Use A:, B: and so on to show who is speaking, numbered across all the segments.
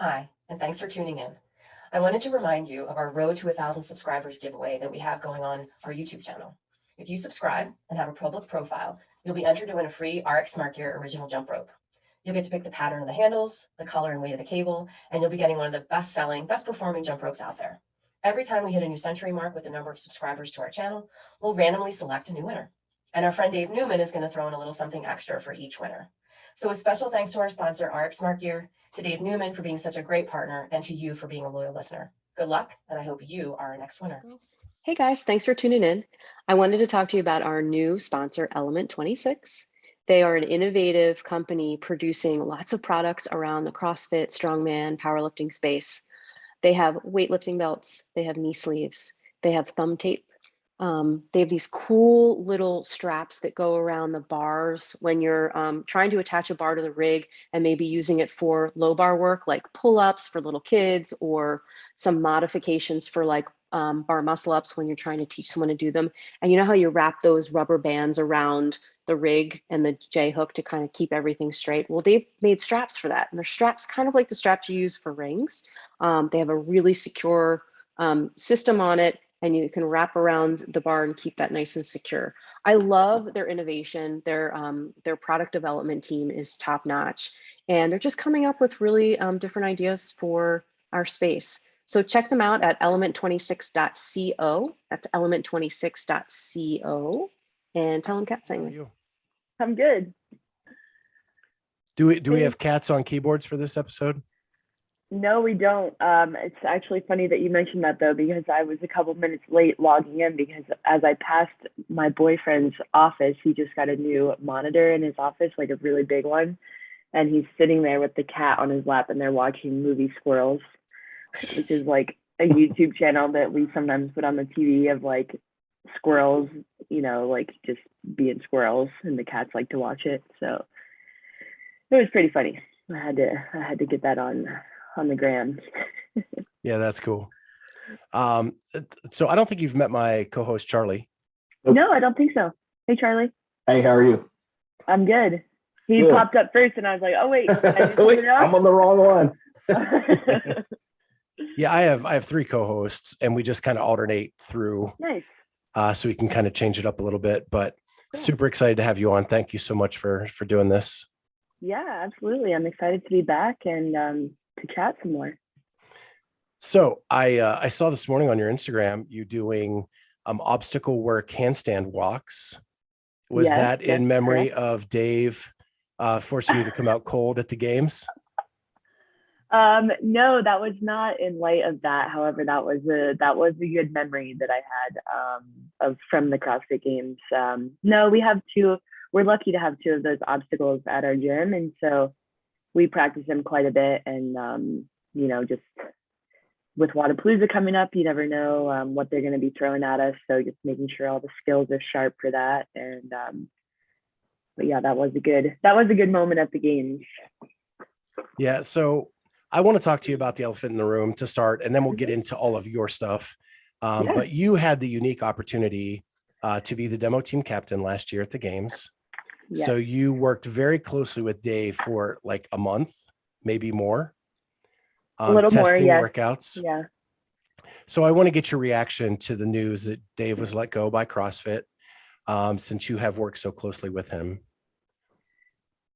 A: Hi, and thanks for tuning in. I wanted to remind you of our Road to 1,000 subscribers giveaway that we have going on our YouTube channel. If you subscribe and have a public profile, you'll be entered to win a free RX Smart Gear original jump rope. You'll get to pick the pattern of the handles, the color and weight of the cable, and you'll be getting one of the best-selling, best-performing jump ropes out there. Every time we hit a new century mark with the number of subscribers to our channel, we'll randomly select a new winner. And our friend Dave Newman is going to throw in a little something extra for each winner. So a special thanks to our sponsor, RX Smart Gear, to Dave Newman for being such a great partner, and to you for being a loyal listener. Good luck, and I hope you are our next winner.
B: Hey guys, thanks for tuning in. I wanted to talk to you about our new sponsor, Element 26. They are an innovative company producing lots of products around the CrossFit, strongman, powerlifting space. They have weightlifting belts, they have knee sleeves, they have thumb tape. They have these cool little straps that go around the bars when you're trying to attach a bar to the rig and maybe using it for low bar work, like pull-ups for little kids, or some modifications for like bar muscle ups when you're trying to teach someone to do them. And you know how you wrap those rubber bands around the rig and the J hook to kind of keep everything straight? Well, they've made straps for that. And they're straps kind of like the straps you use for rings. They have a really secure system on it, and you can wrap around the bar and keep that nice and secure. I love their innovation. Their product development team is top notch, and they're just coming up with really different ideas for our space. So check them out at element26.co. That's element26.co. And tell them Kat sang it.
C: I'm good.
D: Do we have cats on keyboards for this episode?
C: No, we don't. It's actually funny that you mentioned that though, because I was a couple minutes late logging in because as I passed my boyfriend's office, he just got a new monitor in his office, like a really big one. And he's sitting there with the cat on his lap and they're watching Movie Squirrels, which is like a YouTube channel that we sometimes put on the TV of like squirrels, you know, like just being squirrels, and the cats like to watch it. So it was pretty funny. I had to get that on the gram.
D: Yeah, that's cool. So I don't think you've met my co-host Charlie.
C: Nope. No, I don't think so. Hey Charlie.
E: Hey, how are you?
C: I'm good. He good. Popped up first and I was like, oh wait,
E: wait, I'm on the wrong one.
D: Yeah, I have 3 co-hosts and we just kind of alternate through.
C: Nice.
D: So we can kind of change it up a little bit, but super excited to have you on. Thank you so much for doing this.
C: Yeah, absolutely. I'm excited to be back and to chat some more.
D: So I saw this morning on your Instagram you doing obstacle work handstand walks. Was that in memory of Dave forcing you to come out cold at the games?
C: No, that was not in light of that. However, that was a good memory that I had from the CrossFit Games. No, we have 2. We're lucky to have 2 of those obstacles at our gym, and so we practice them quite a bit. And you know, just with Wadapalooza coming up, you never know what they're going to be throwing at us. So just making sure all the skills are sharp for that. And but yeah, that was a good moment at the games.
D: Yeah. So I want to talk to you about the elephant in the room to start, and then we'll get into all of your stuff. But you had the unique opportunity to be the demo team captain last year at the games. Yes. So you worked very closely with Dave for like a month, maybe more.
C: A little
D: testing
C: more, yeah.
D: Workouts.
C: Yeah.
D: So I want to get your reaction to the news that Dave was let go by CrossFit, since you have worked so closely with him.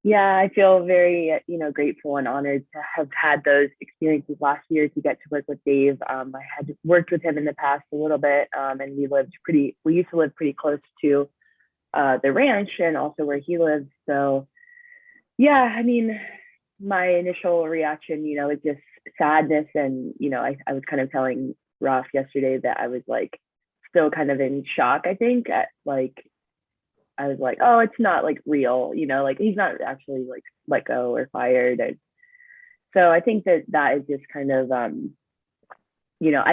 C: Yeah, I feel very, grateful and honored to have had those experiences last year to get to work with Dave. I had worked with him in the past a little bit, and we used to live pretty close to the ranch and also where he lives. So yeah, I mean, my initial reaction, is just sadness. And, I was kind of telling Ross yesterday that I was like still kind of in shock, I think, at like, I was like, oh, it's not like real, like he's not actually like let go or fired. And so I think that is just kind of, I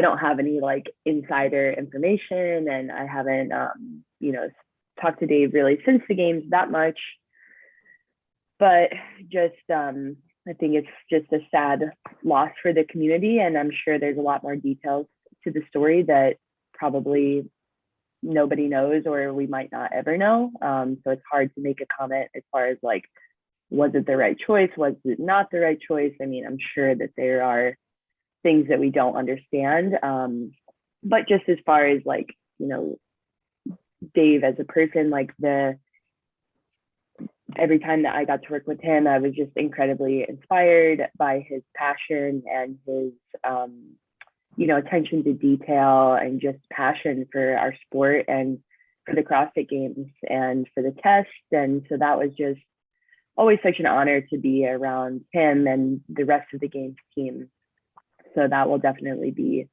C: don't have any like insider information, and I haven't, talked to Dave really since the games that much. But just, I think it's just a sad loss for the community. And I'm sure there's a lot more details to the story that probably nobody knows, or we might not ever know. So it's hard to make a comment as far as like was it the right choice? Was it not the right choice? I mean, I'm sure that there are things that we don't understand. But just as far as like, you know, Dave as a person, like every time that I got to work with him, I was just incredibly inspired by his passion and his, you know, attention to detail and just passion for our sport and for the CrossFit Games and for the test. And so that was just always such an honor to be around him and the rest of the Games team. So that will definitely be,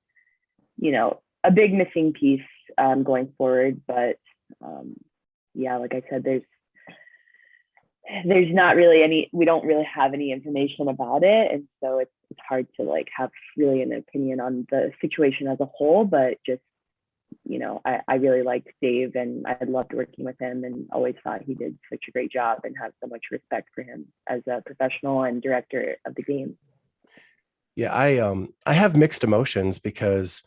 C: you know, a big missing piece going forward. But yeah, like I said, there's not really we don't really have any information about it. And so it's hard to like have really an opinion on the situation as a whole, but just, you know, I really liked Dave and I loved working with him and always thought he did such a great job and have so much respect for him as a professional and director of the game.
D: Yeah, I have mixed emotions because,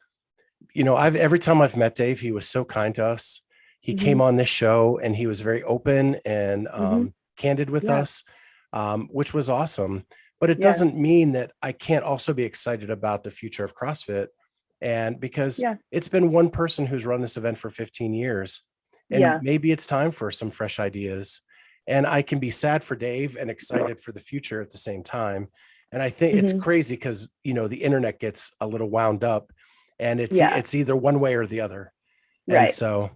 D: you know, every time I've met Dave, he was so kind to us. He came on this show and he was very open and candid with us, which was awesome. But it doesn't mean that I can't also be excited about the future of CrossFit. And because it's been one person who's run this event for 15 years, and maybe it's time for some fresh ideas. And I can be sad for Dave and excited for the future at the same time. And I think it's crazy because, you know, the internet gets a little wound up and it's either one way or the other. And so.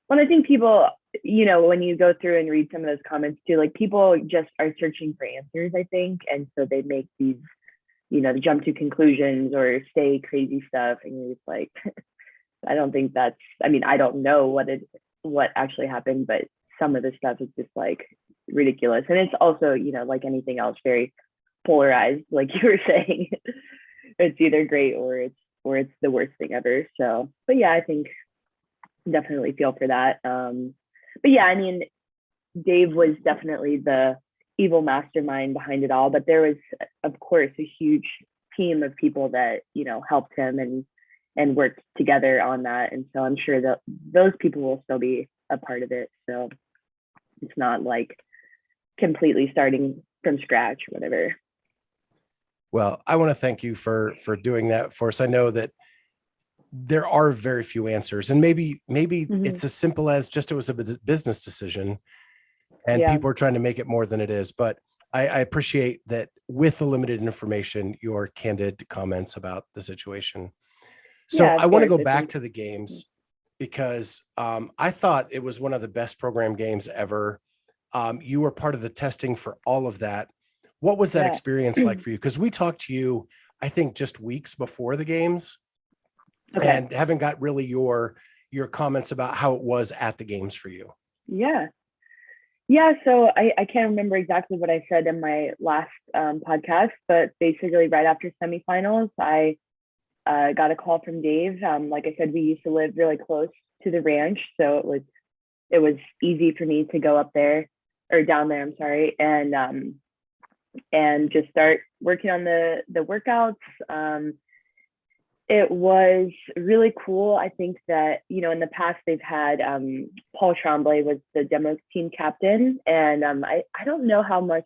C: Well, I think people, you know, when you go through and read some of those comments too, like people just are searching for answers, I think. And so they make these, you know, jump to conclusions or say crazy stuff. And you're just like, I don't think that's, I mean, I don't know what actually happened, but some of the stuff is just like ridiculous. And it's also, you know, like anything else, very polarized, like you were saying. It's either great or it's the worst thing ever. So, but yeah, I think definitely feel for that. But yeah, I mean, Dave was definitely the evil mastermind behind it all, but there was, of course, a huge team of people that, you know, helped him and worked together on that. And so I'm sure that those people will still be a part of it. So it's not like completely starting from scratch or whatever.
D: Well, I want to thank you for doing that for us. I know that there are very few answers, and maybe it's as simple as just it was a business decision and people are trying to make it more than it is. But I appreciate that with the limited information, your candid comments about the situation. So I want to go back to the games because I thought it was one of the best program games ever. You were part of the testing for all of that. What was that experience like for you? Because we talked to you, I think, just weeks before the games. And haven't got really your comments about how it was at the games for you. Yeah.
C: So I can't remember exactly what I said in my last podcast, but basically right after semifinals, I got a call from Dave. Like I said, we used to live really close to the ranch, so it was easy for me to go up there or down there. I'm sorry, and just start working on the workouts. It was really cool. I think that, you know, in the past they've had Paul Tremblay was the demo team captain. And I don't know how much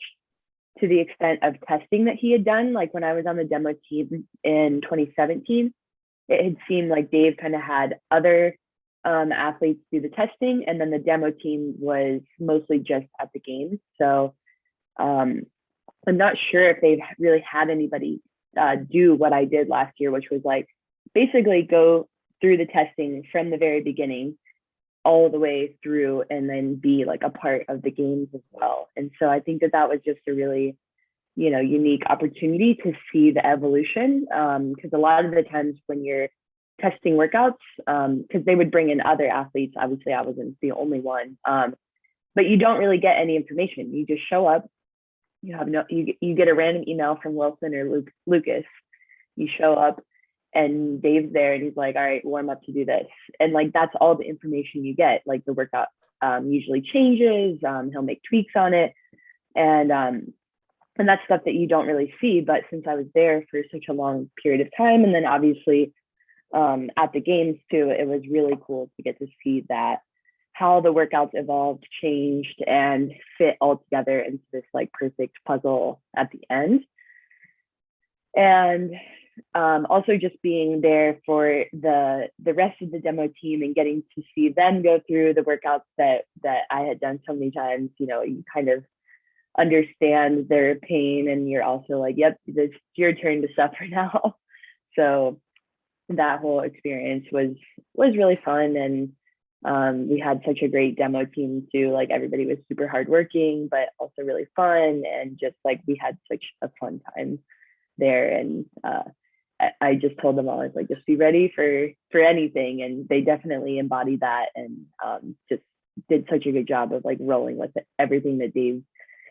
C: to the extent of testing that he had done. Like when I was on the demo team in 2017, it had seemed like Dave kind of had other athletes do the testing. And then the demo team was mostly just at the games. So I'm not sure if they've really had anybody do what I did last year, which was like basically go through the testing from the very beginning all the way through and then be like a part of the games as well. And so I think that was just a really, you know, unique opportunity to see the evolution. Because a lot of the times when you're testing workouts, because they would bring in other athletes, obviously I wasn't the only one, but you don't really get any information. You just show up. You get a random email from Wilson or Lucas. You show up and Dave's there and he's like, all right, warm up to do this. And like, that's all the information you get. Like the workout usually changes. He'll make tweaks on it. And that's stuff that you don't really see. But since I was there for such a long period of time, and then obviously at the games too, it was really cool to get to see that how the workouts evolved, changed, and fit all together into this like perfect puzzle at the end. And also just being there for the rest of the demo team and getting to see them go through the workouts that I had done so many times. You know, you kind of understand their pain, and you're also like, yep, it's your turn to suffer now. So that whole experience was really fun, and we had such a great demo team too. Like everybody was super hardworking, but also really fun, and just like we had such a fun time there. And I just told them all, I was like, just be ready for anything, and they definitely embodied that, and just did such a good job of like rolling with everything that Dave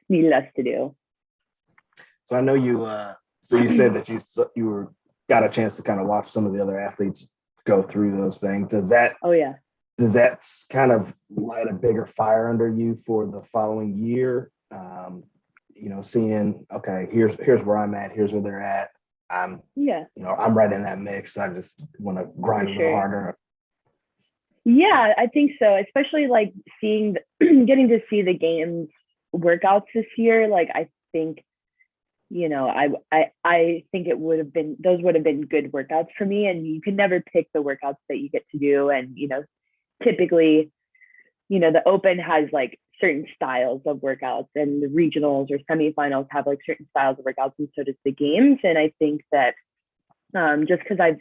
C: needed us to do.
E: So I know you. So you said that you got a chance to kind of watch some of the other athletes go through those things. Does that?
C: Oh yeah.
E: Does that kind of light a bigger fire under you for the following year? You know, seeing, okay, here's where I'm at, here's where they're at. I'm right in that mix. I just want to grind a little harder.
C: Yeah, I think so. Especially like getting to see the games workouts this year. Like I think, you know, I think those would have been good workouts for me. And you can never pick the workouts that you get to do. And, you know, typically, you know, the Open has like certain styles of workouts, and the regionals or semifinals have like certain styles of workouts, and so does the games. And I think that just because I've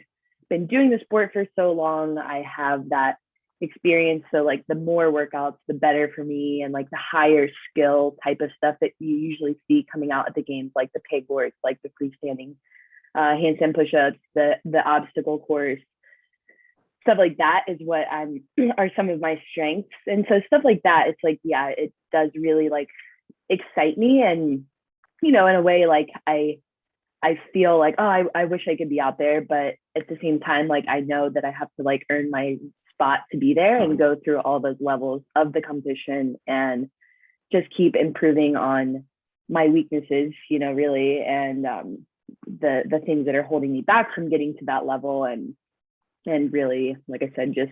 C: been doing the sport for so long, I have that experience. So like the more workouts, the better for me, and like the higher skill type of stuff that you usually see coming out at the games, like the pegboards, like the freestanding handstand push-ups, the obstacle course. Stuff like that is what are some of my strengths. And so stuff like that, it's like, yeah, it does really like excite me. And, you know, in a way, like I feel like, oh, I wish I could be out there. But at the same time, like, I know that I have to like earn my spot to be there and go through all those levels of the competition and just keep improving on my weaknesses, you know, really. And the things that are holding me back from getting to that level. And really, like I said, just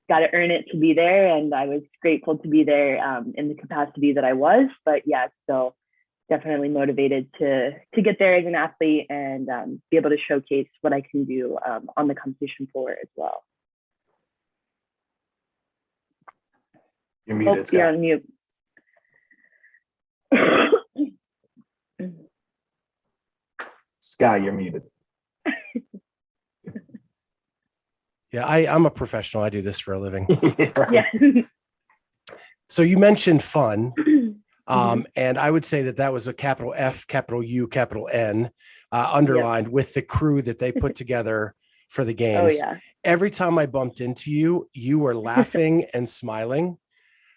C: got to earn it to be there. And I was grateful to be there in the capacity that I was. But yeah, still definitely motivated to get there as an athlete and be able to showcase what I can do on the competition floor as well.
E: You're muted, Scott.
C: You're on mute.
E: Scott, you're muted.
D: Yeah, I'm a professional. I do this for a living.
E: Right.
C: Yeah.
D: So you mentioned fun. And I would say that was a capital F, capital U, capital N underlined with the crew that they put together for the games.
C: Oh, yeah.
D: Every time I bumped into you, you were laughing and smiling.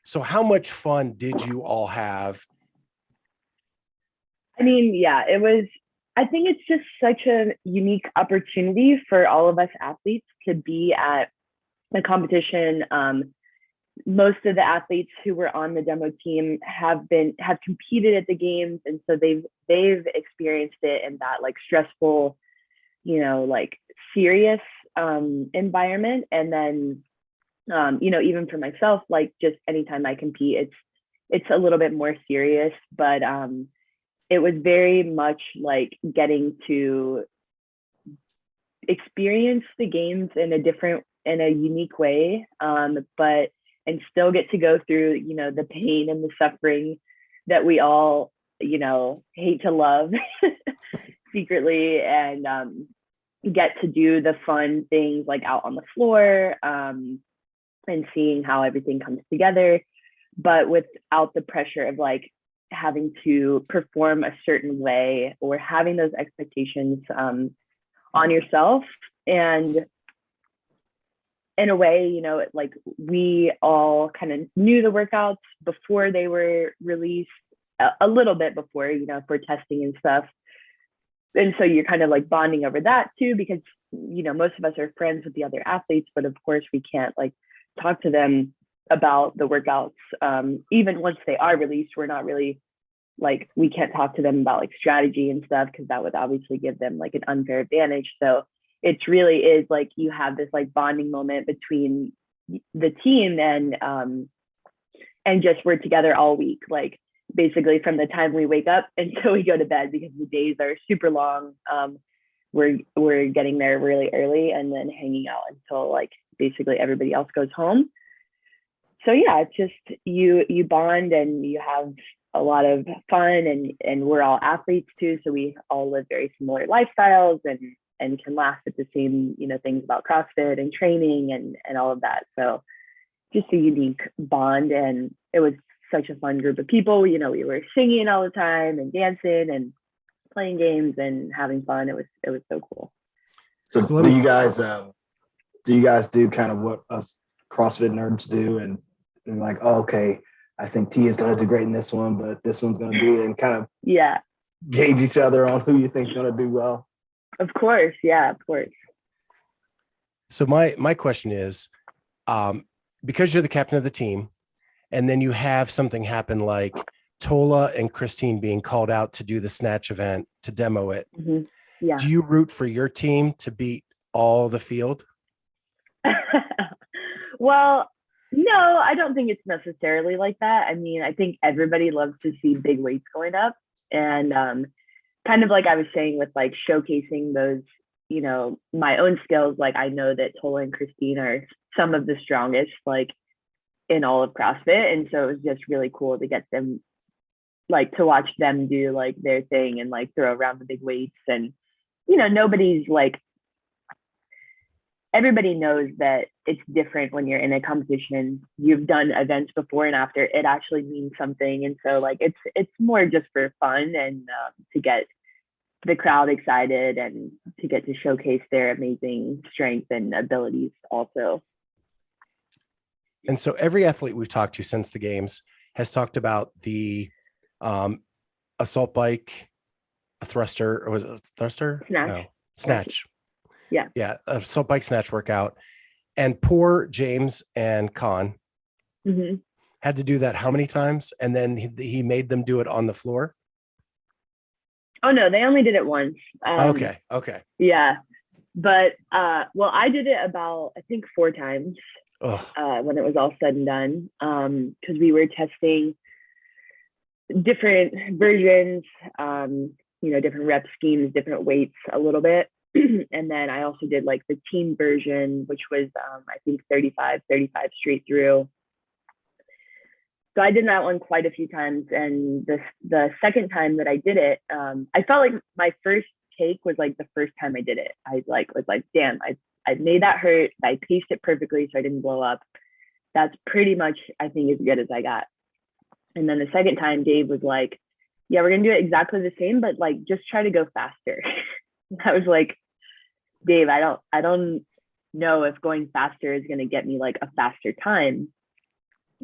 D: So how much fun did you all have?
C: I mean, yeah, I think it's just such a unique opportunity for all of us athletes to be at the competition. Most of the athletes who were on the demo team have competed at the games, and so they've experienced it in that like stressful, you know, like serious environment. And then you know, even for myself, like just anytime I compete, it's a little bit more serious, but it was very much like getting to experience the games in a unique way, and still get to go through, you know, the pain and the suffering that we all, you know, hate to love secretly, and get to do the fun things like out on the floor and seeing how everything comes together, but without the pressure of like having to perform a certain way or having those expectations on yourself. And in a way, you know, like we all kind of knew the workouts before they were released, a little bit before, you know, for testing and stuff. And so you're kind of like bonding over that too, because, you know, most of us are friends with the other athletes, but of course we can't like talk to them about the workouts. Even once they are released, we're not really like, we can't talk to them about like strategy and stuff, because that would obviously give them like an unfair advantage. So it really is like you have this like bonding moment between the team, and just we're together all week, like basically from the time we wake up until we go to bed, because the days are super long. We're getting there really early and then hanging out until like basically everybody else goes home. So yeah, it's just you bond and you have a lot of fun, and we're all athletes too, so we all live very similar lifestyles and can laugh at the same, you know, things about CrossFit and training and all of that. So just a unique bond, and it was such a fun group of people. You know, we were singing all the time and dancing and playing games and having fun. It was so cool.
E: So do you guys do kind of what us CrossFit nerds do, and like, oh, okay, I think T is going to do great in this one, but this one's going to do it, and kind of gauge each other on who you think is going to do well?
C: Of course. Yeah, of course.
D: So my question is, because you're the captain of the team, and then you have something happen like Tola and Christine being called out to do the snatch event, to demo it.
C: Mm-hmm. Yeah.
D: Do you root for your team to beat all the field?
C: Well, no, I don't think it's necessarily like that. I mean, I think everybody loves to see big weights going up, and kind of like I was saying with like showcasing those, you know, my own skills. Like I know that Tola and Christine are some of the strongest like in all of CrossFit, and so it was just really cool to get them, like, to watch them do like their thing and like throw around the big weights. And you know, nobody's like, everybody knows that it's different when you're in a competition. You've done events before and after, it actually means something. And so like it's more just for fun and to get the crowd excited and to get to showcase their amazing strength and abilities also.
D: And so every athlete we've talked to since the games has talked about the assault bike, a thruster, or was it a thruster?
C: Snatch.
D: No, snatch.
C: Yeah.
D: Assault bike snatch workout. And poor James and Con had to do that how many times? And then he made them do it on the floor?
C: Oh, no, they only did it once.
D: Okay.
C: Yeah. But, well, I did it about, I think 4 times when it was all said and done, because we were testing different versions, you know, different rep schemes, different weights a little bit. And then I also did like the team version, which was, I think 35 straight through. So I did that one quite a few times. And the second time that I did it, I felt like my first take was like the first time I did it. I was like, damn, I made that hurt. I paced it perfectly so I didn't blow up. That's pretty much, I think, as good as I got. And then the second time, Dave was like, yeah, we're going to do it exactly the same, but like, just try to go faster. I was like, Dave, I don't know if going faster is going to get me like a faster time.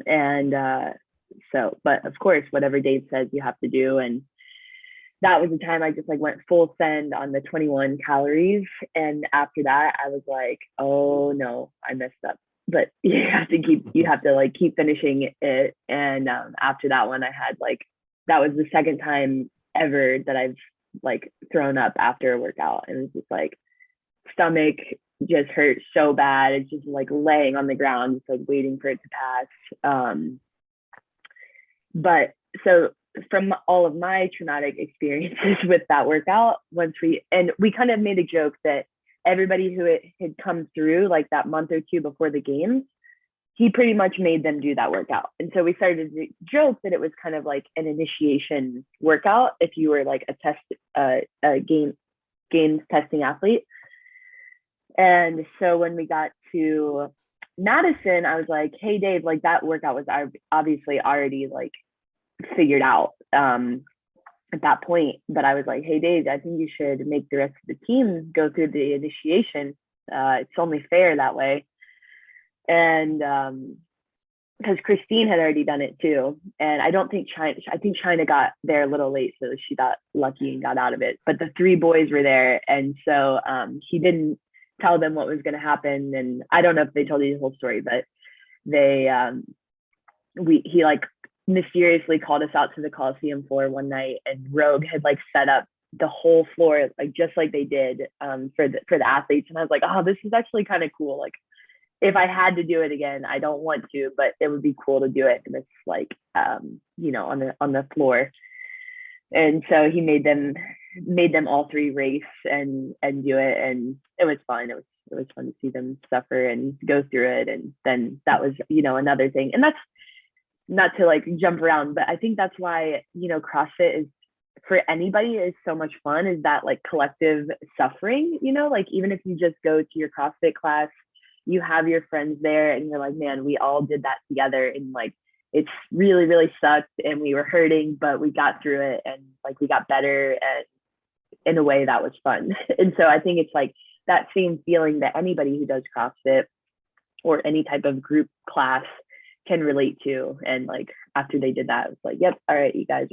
C: And so, but of course, whatever Dave says you have to do. And that was the time I just like went full send on the 21 calories. And after that, I was like, oh no, I messed up. But you have to keep finishing it. And after that one, I had like, that was the second time ever that I've like thrown up after a workout. And it was just like, stomach just hurt so bad. It's just like laying on the ground, just like waiting for it to pass. But so from all of my traumatic experiences with that workout, we kind of made a joke that everybody who had come through like that month or two before the games, he pretty much made them do that workout. And so we started to joke that it was kind of like an initiation workout if you were like a games testing athlete. And so when we got to Madison, I was like, hey, Dave, like that workout was obviously already like figured out at that point. But I was like, hey, Dave, I think you should make the rest of the team go through the initiation. It's only fair that way. And because Christine had already done it too. And I think China got there a little late, so she got lucky and got out of it. But the 3 boys were there. And so he didn't tell them what was going to happen. And I don't know if they told you the whole story, but he like mysteriously called us out to the Coliseum floor one night, and Rogue had like set up the whole floor, like just like they did for the athletes. And I was like, oh, this is actually kind of cool. Like if I had to do it again, I don't want to, but it would be cool to do it. And it's like, you know, on the floor. And so he made them all three race and do it. And it was fun. It was fun to see them suffer and go through it. And then that was, you know, another thing. And that's not to like jump around, but I think that's why, you know, CrossFit is, for anybody, is so much fun, is that like collective suffering, you know, like even if you just go to your CrossFit class, you have your friends there and you're like, man, we all did that together. And like, it's really, really sucked and we were hurting, but we got through it and like we got better, and in a way that was fun. And so I think it's like that same feeling that anybody who does CrossFit or any type of group class can relate to. And like after they did that, it was like, yep, all right, you guys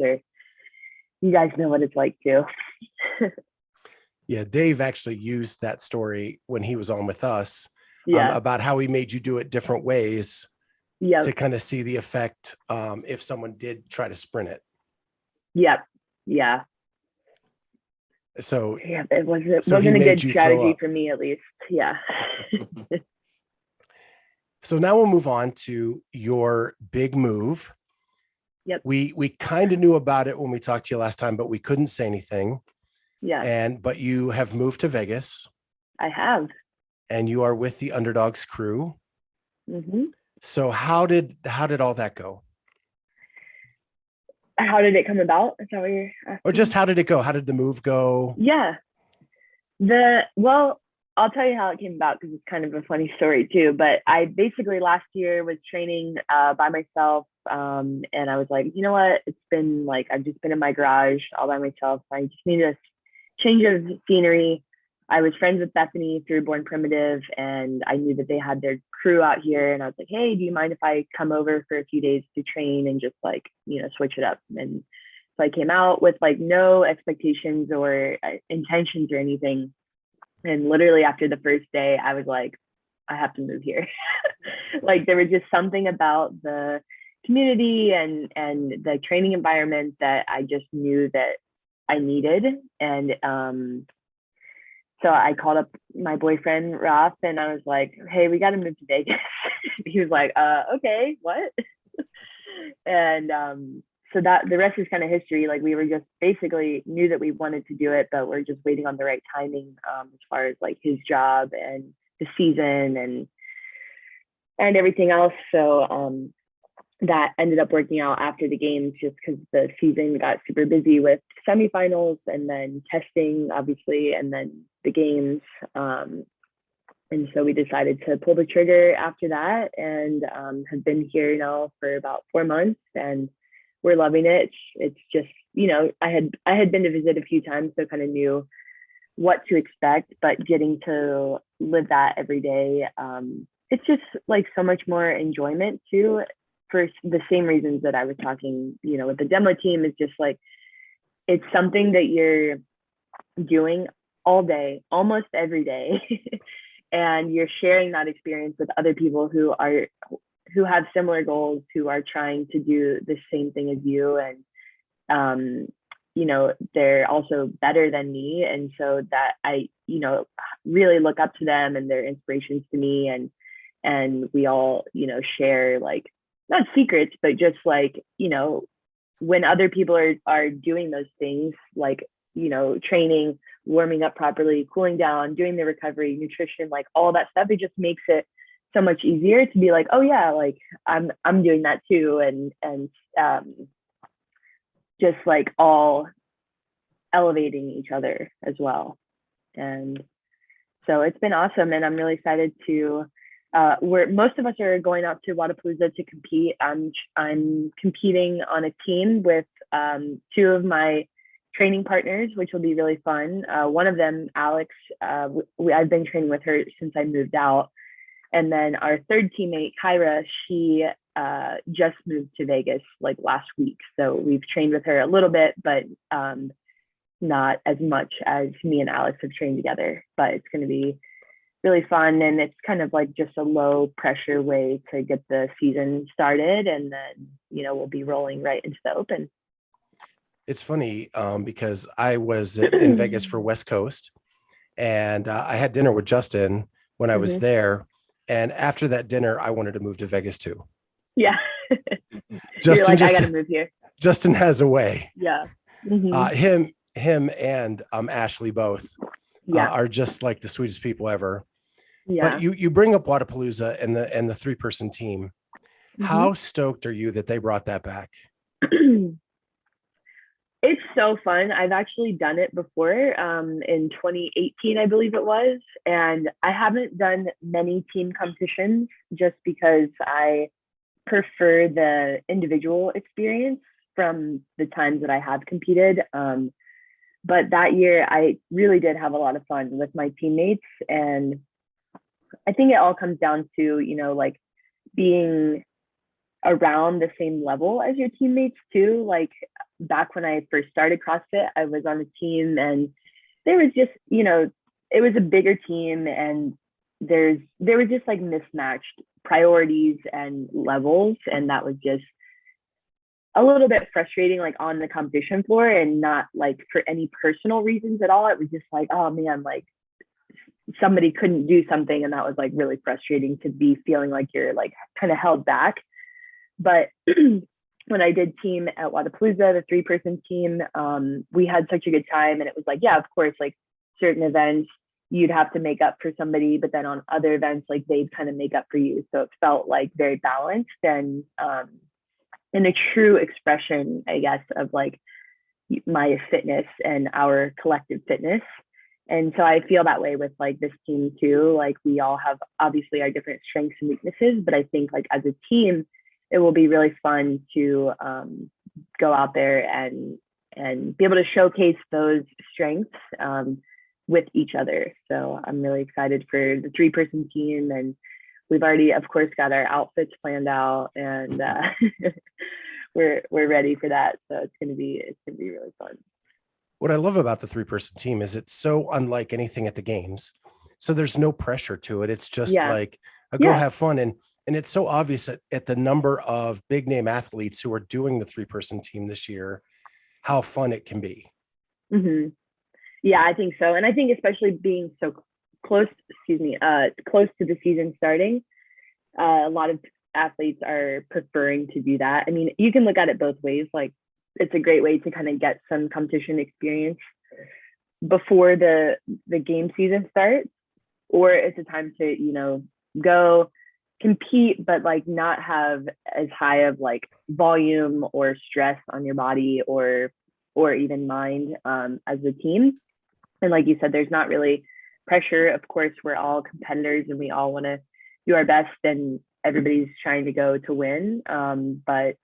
C: know what it's like too.
D: Yeah, Dave actually used that story when he was on with us,
C: Yeah.
D: about how he made you do it different ways.
C: Yep.
D: To kind of see the effect, if someone did try to sprint it.
C: Yep. Yeah.
D: So
C: yeah, it wasn't
D: so
C: a good
D: you
C: strategy for me, at least. Yeah.
D: So now we'll move on to your big move.
C: Yep.
D: We kind of knew about it when we talked to you last time, but we couldn't say anything.
C: Yeah.
D: But you have moved to Vegas.
C: I have.
D: And you are with the Underdogs crew.
C: Mm-hmm.
D: So how did all that go?
C: How did it come about? Is that what you're asking?
D: Or just how did it go? How did the move go?
C: Yeah. Well, I'll tell you how it came about because it's kind of a funny story too. But I basically last year was training by myself. And I was like, you know what? It's been like, I've just been in my garage all by myself. I just need a change of scenery. I was friends with Bethany through Born Primitive, and I knew that they had their crew out here. And I was like, hey, do you mind if I come over for a few days to train and just like, you know, switch it up? And so I came out with like no expectations or intentions or anything. And literally after the first day, I was like, I have to move here. Like there was just something about the community and the training environment that I just knew that I needed. And so I called up my boyfriend, Roth, and I was like, hey, we got to move to Vegas. He was like, okay, what? And so that the rest is kind of history. Like we were just basically knew that we wanted to do it, but we're just waiting on the right timing as far as like his job and the season and everything else. So that ended up working out after the games just because the season got super busy with semifinals and then testing, obviously, and then the games. And so we decided to pull the trigger after that and have been here now for about 4 months and we're loving it. It's just, you know, I had been to visit a few times, so kind of knew what to expect, but getting to live that every day, it's just like so much more enjoyment too. For the same reasons that I was talking, you know, with the demo team, is just like, it's something that you're doing all day, almost every day. And you're sharing that experience with other people who have similar goals, who are trying to do the same thing as you. And, you know, they're also better than me. And so that I, you know, really look up to them and they're inspirations to me. And we all, you know, share like, not secrets, but just like, you know, when other people are doing those things, like, you know, training, warming up properly, cooling down, doing the recovery, nutrition, like all that stuff, it just makes it so much easier to be like, oh yeah, like I'm doing that too. And just like all elevating each other as well. And so it's been awesome. And I'm really excited to, most of us are going out to Wadapalooza to compete. I'm competing on a team with 2 of my training partners, which will be really fun. One of them, Alex, I've been training with her since I moved out. And then our third teammate, Kyra, she just moved to Vegas like last week. So we've trained with her a little bit, but not as much as me and Alex have trained together. But it's going to be really fun, and it's kind of like just a low pressure way to get the season started, and then, you know, we'll be rolling right into the open.
D: It's funny because I was in Vegas for West Coast, and I had dinner with Justin when I was there, And after that dinner, I wanted to move to Vegas too.
C: Yeah.
D: Justin,
C: You're like, I got to move here.
D: Justin has a way.
C: Yeah. Mm-hmm.
D: Him and Ashley both are just like the sweetest people ever.
C: Yeah.
D: But you bring up Wodapalooza and the 3-person team.
C: Mm-hmm.
D: How stoked are you that they brought that back?
C: It's so fun. I've actually done it before in 2018, I believe it was. And I haven't done many team competitions just because I prefer the individual experience from the times that I have competed. But that year, I really did have a lot of fun with my teammates. And I think it all comes down to, you know, like being around the same level as your teammates too. Like back when I first started CrossFit, I was on a team and there was just, you know, it was a bigger team and there was just like mismatched priorities and levels. And that was just a little bit frustrating, like on the competition floor, and not like for any personal reasons at all. It was just like, oh man, like somebody couldn't do something. And that was like really frustrating to be feeling like you're like kind of held back. But when I did team at Wodapalooza, the 3-person team, we had such a good time. And it was like, yeah, of course, like certain events, you'd have to make up for somebody, but then on other events, like they'd kind of make up for you. So it felt like very balanced and in a true expression, I guess, of like my fitness and our collective fitness. And so I feel that way with like this team too. Like we all have obviously our different strengths and weaknesses, but I think like as a team, it will be really fun to go out there and be able to showcase those strengths with each other. So I'm really excited for the 3-person team, and we've already, of course, got our outfits planned out, and we're ready for that. So it's gonna be really fun.
D: What I love about the 3-person team is it's so unlike anything at the games. So there's no pressure to it. It's just like go have fun. And it's so obvious at the number of big name athletes who are doing the 3-person team this year, how fun it can be.
C: Mm-hmm. Yeah, I think so. And I think especially being so close to the season starting, a lot of athletes are preferring to do that. I mean, you can look at it both ways. Like it's a great way to kind of get some competition experience before the game season starts, or it's a time to, you know, go compete, but like not have as high of like volume or stress on your body or even mind as a team. And like you said, there's not really pressure. Of course, we're all competitors and we all want to do our best and everybody's trying to go to win. But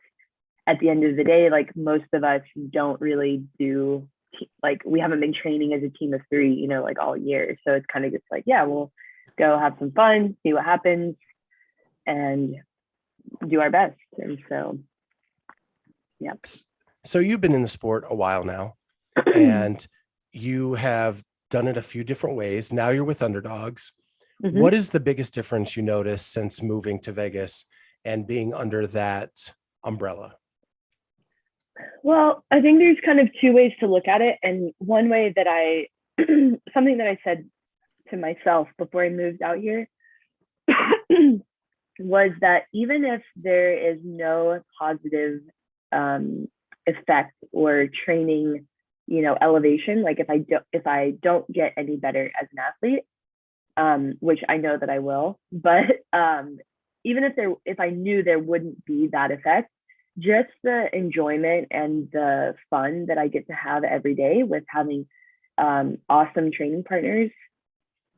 C: at the end of the day, like most of us don't really do, like we haven't been training as a team of 3, you know, like all year. So it's kind of just like, yeah, we'll go have some fun, see what happens, and do our best. And so, yeah.
D: So you've been in the sport a while now, and you have done it a few different ways. Now you're with Underdogs. Mm-hmm. What is the biggest difference you noticed since moving to Vegas and being under that umbrella?
C: Well, I think there's kind of 2 ways to look at it. And one way that something that I said to myself before I moved out here was that even if there is no positive effect or training, you know, elevation, like if I don't get any better as an athlete, which I know that I will, but even if I knew there wouldn't be that effect, just the enjoyment and the fun that I get to have every day with having awesome training partners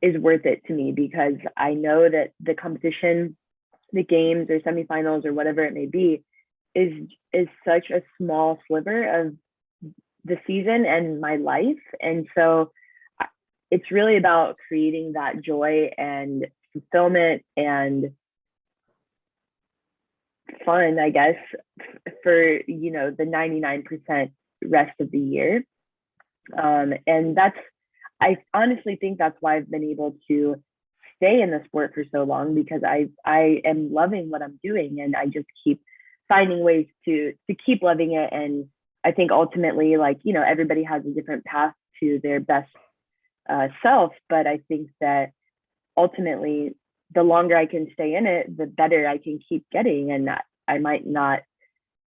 C: is worth it to me, because I know that the competition, the games or semifinals or whatever it may be, is such a small sliver of the season and my life. And so it's really about creating that joy and fulfillment and fun, I guess, for, you know, the 99% rest of the year. And I honestly think that's why I've been able to stay in the sport for so long, because I am loving what I'm doing, and I just keep finding ways to keep loving it. And I think ultimately, like, you know, everybody has a different path to their best self, but I think that ultimately the longer I can stay in it, the better I can keep getting. And I might not,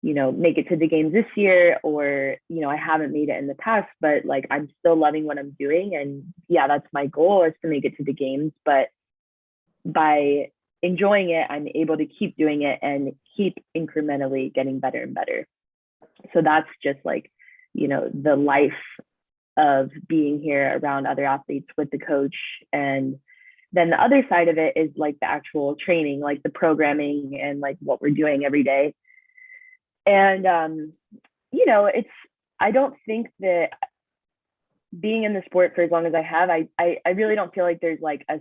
C: make it to the games this year, or, I haven't made it in the past, but like, I'm still loving what I'm doing. And yeah, that's my goal, is to make it to the games. But by enjoying it, I'm able to keep doing it and keep incrementally getting better and better. So that's just like, the life of being here around other athletes with the coach. And then the other side of it is like the actual training, like the programming and like what we're doing every day. And, I don't think that being in the sport for as long as I have, I really don't feel like there's like a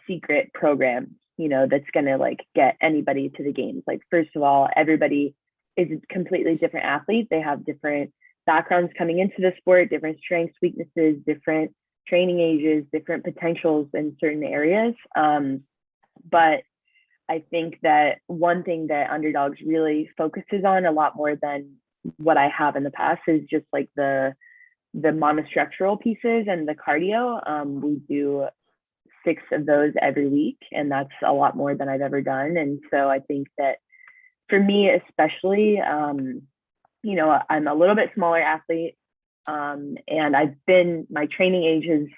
C: secret program, that's going to like get anybody to the games. Like, first of all, everybody is a completely different athlete. They have different backgrounds coming into the sport, different strengths, weaknesses, different training ages, different potentials in certain areas. But I think that one thing that Underdogs really focuses on a lot more than what I have in the past is just like the monostructural pieces and the cardio. We do 6 of those every week, and that's a lot more than I've ever done. And so I think that for me, especially, I'm a little bit smaller athlete, and my training age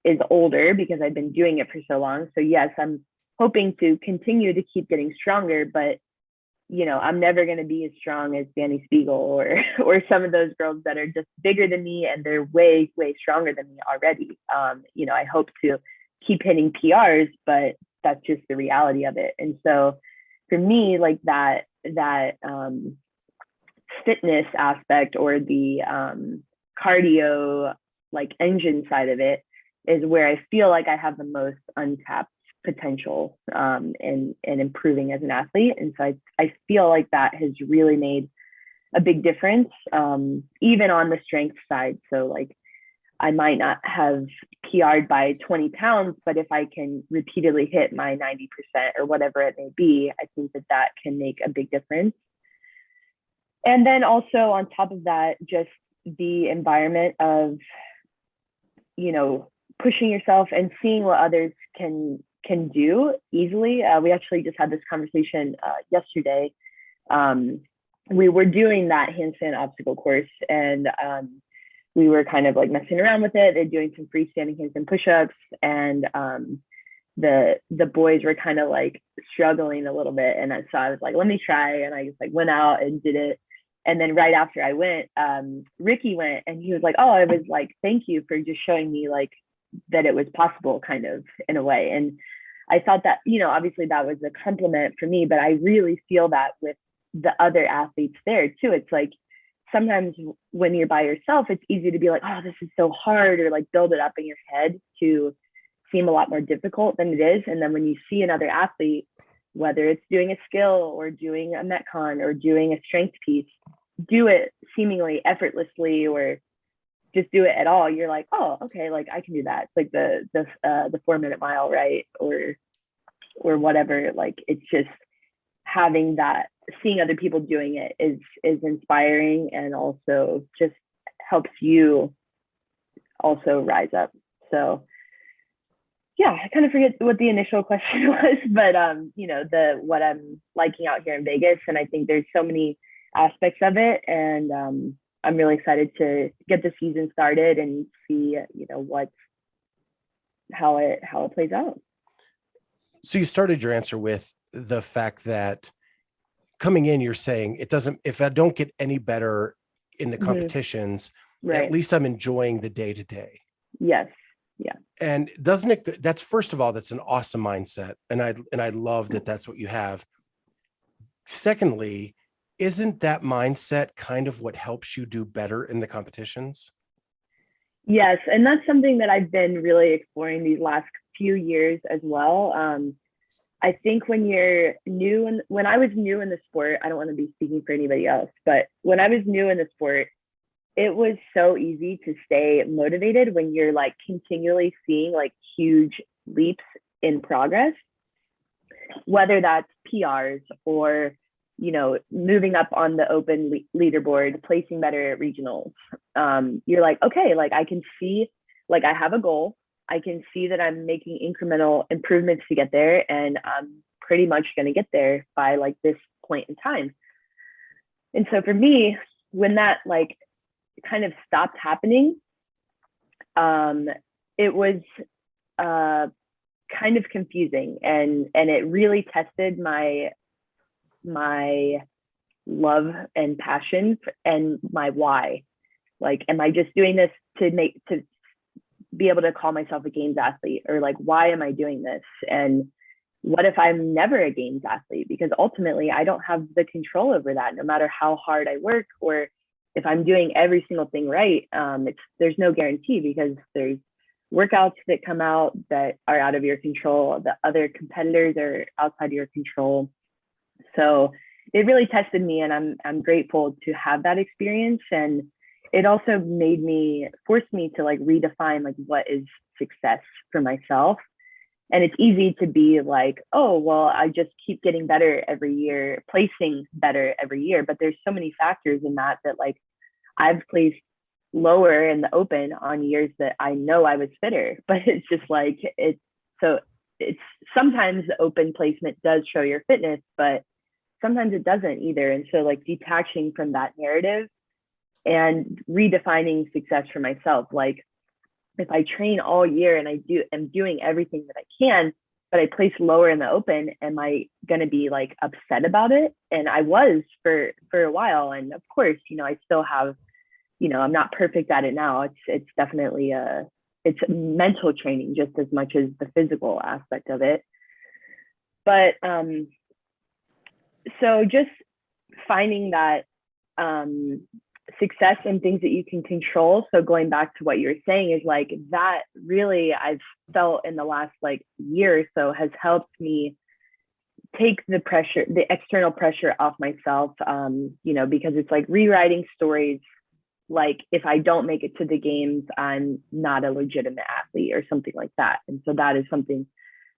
C: is older because I've been doing it for so long. So yes, I'm hoping to continue to keep getting stronger, but I'm never going to be as strong as Danny Spiegel or some of those girls that are just bigger than me, and they're way, way stronger than me already. I hope to keep hitting PRs, but that's just the reality of it. And so for me, like that fitness aspect, or the cardio, like engine side of it, is where I feel like I have the most untapped potential in improving as an athlete. And so I feel like that has really made a big difference, even on the strength side. So like, I might not have PR'd by 20 pounds, but if I can repeatedly hit my 90% or whatever it may be, I think that can make a big difference. And then also on top of that, just the environment of, pushing yourself and seeing what others can do easily. We actually just had this conversation yesterday. We were doing that handstand obstacle course, and we were kind of like messing around with it. They're doing some freestanding handstand push-ups, and the boys were kind of like struggling a little bit. And so I was like, let me try. And I just like went out and did it. And then right after I went, Ricky went, and he was like, oh, I was like, thank you for just showing me like that it was possible, kind of, in a way. And I thought that, obviously that was a compliment for me, but I really feel that with the other athletes there too. It's like, sometimes when you're by yourself, it's easy to be like, oh, this is so hard, or like build it up in your head to seem a lot more difficult than it is. And then when you see another athlete, whether it's doing a skill or doing a Metcon or doing a strength piece, do it seemingly effortlessly, or just do it at all, you're like, oh, okay, like I can do that. It's like the 4-minute mile, right? Or whatever. Like, it's just having that, seeing other people doing it is inspiring, and also just helps you also rise up. So yeah, I kind of forget what the initial question was, but what I'm liking out here in Vegas, and I think there's so many aspects of it, and I'm really excited to get the season started and see how it plays out.
D: So you started your answer with the fact that coming in, you're saying if I don't get any better in the competitions,
C: right,
D: at least I'm enjoying the day to day.
C: Yes. Yeah.
D: And that's, first of all, that's an awesome mindset. And I love that that's what you have. Secondly, isn't that mindset kind of what helps you do better in the competitions?
C: Yes. And that's something that I've been really exploring these last few years as well. I think when you're new, and when I was new in the sport, I don't want to be speaking for anybody else, but when I was new in the sport, it was so easy to stay motivated when you're like continually seeing like huge leaps in progress, whether that's PRs or, moving up on the open leaderboard, placing better at regionals. You're like, okay, like I can see, like I have a goal, I can see that I'm making incremental improvements to get there, and I'm pretty much going to get there by like this point in time. And so for me, when that like kind of stopped happening, it was kind of confusing, and it really tested my love and passion and my why. Like, am I just doing this to be able to call myself a games athlete, or like, why am I doing this? And what if I'm never a games athlete? Because ultimately I don't have the control over that, no matter how hard I work, or if I'm doing every single thing right. There's no guarantee, because there's workouts that come out that are out of your control. The other competitors are outside of your control. So it really tested me, and I'm grateful to have that experience. And it also forced me to like redefine like what is success for myself. And it's easy to be like, oh, well, I just keep getting better every year, placing better every year. But there's so many factors in that like I've placed lower in the open on years that I know I was fitter. But it's just like, it's sometimes the open placement does show your fitness, but sometimes it doesn't either. And so like detaching from that narrative and redefining success for myself. Like, if I train all year and am doing everything that I can, but I place lower in the open, am I going to be like upset about it? And I was for a while. And of course, I still have, I'm not perfect at it now. It's definitely it's mental training just as much as the physical aspect of it. But so just finding that success in things that you can control. So going back to what you were saying, is like that really I've felt in the last like year or so has helped me take the external pressure off myself, because it's like rewriting stories. Like, if I don't make it to the games, I'm not a legitimate athlete or something like that. And so that is something